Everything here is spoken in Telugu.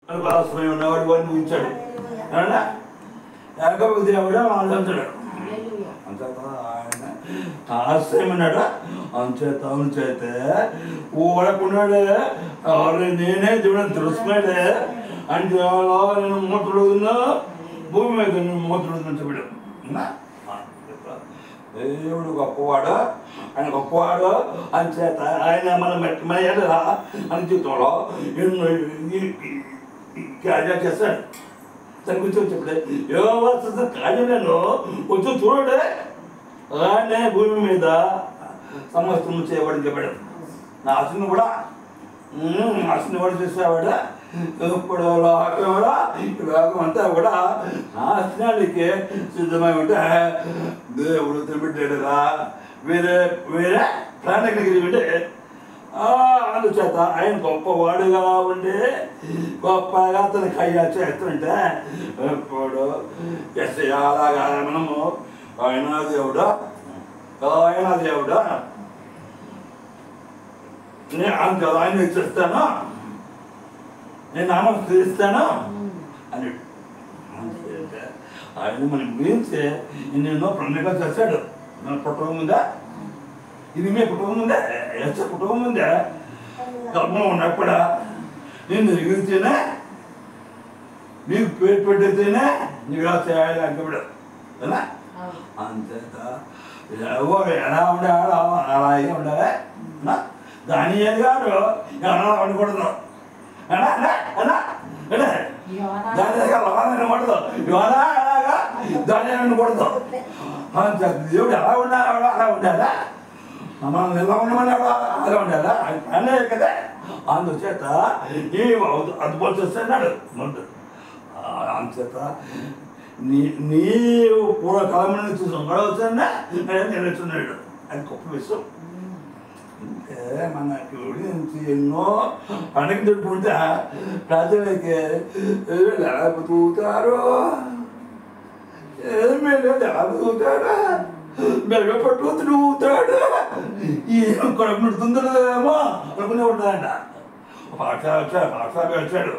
భాగస్వామి ఉన్నవాడు వాడిని ఊహించాడు. ఏమన్నా యాకోబు దేవుడు ఆలోచించాడు. అంచేత ఆయన ఆశ్రయమన్నాడు. అంచేతే ఊడకున్నాడే నేనే దేవుడని తెలుసుకున్నాడే అంటే నేను మూతడుగుతున్నా భూమి మీద నేను మూతడుగుతున్నా చెప్పాడు. దేవుడు గొప్పవాడు, ఆయన గొప్పవాడు. అంచేత ఆయన మన ఎడలా అని జీవితంలో ఎన్నో కార్యాలు చేస్తాడు. దాని గురించి చెప్పడే యోగ కార్యాలను వచ్చి చూడడే అలానే భూమి మీద సమస్తం చేయబడి చెప్పాడు. నా ఆశను కూడా చేసేవాడు. ఇప్పుడు కూడా లోకం అంతా కూడా నాశనానికి సిద్ధమై ఉంటే దేవుడు తిరిగిపెట్టాడుగా వేరే వేరే ప్రాణగిరి ఉంటే అందుచేత ఆయన గొప్పవాడుగా ఉండి గొప్పగా అతను కయ్యా చేస్తుంటే ఇప్పుడు అలాగా మనము ఆయన దేవుడు నేను ఆయన ఇచ్చేస్తాను, నేను నామం తీస్తాను అని ఆయన మనం గురించి ఎన్నెన్నో ప్రణాళికలు చేశాడు. మన పుట్టక ముందా ఇది మీ పుట్టక ముందే పుట్టక ముందే గర్భంలో ఉన్నప్పుడు నేను ఎరిగితేనే నీకు పేరు పెట్టితేనే నీవు చేయాలి అంటాడు కదా. అంతేత ఎలా ఉండాలో అలాగే ఉండాలి. దానియేలు గారు ఎలా ఉండకూడదు, దాని దగ్గర ఉండదు, అలాగా దాని ఉండకూడదు. దేవుడు ఎలా ఉండాలి అలా ఉండాలా, మనం ఎలా ఉండమన్నాడు అలా ఉండాలా అనే కదా. అందుచేత ఈ అద్భుతం చేస్తున్నాడు ముందు. అందుచేత నీవు పూర్వకాలం నుంచి గడవచ్చున్నా నిలుచున్నాడు. అది గొప్ప విషయం. అంటే మనకి గురించి ఎన్నో పండుగ జరుపుకుంటే ప్రజలకి ఎలా బతుకుతారు, మీరు ఎలా బతుకుతాడు, మెరుగ పట్టు తిరుగుతాడు, ఏం కొడుకు నుడుతుందేమో అనుకునే ఉంటాడంట. పాఠశాల వచ్చాడు.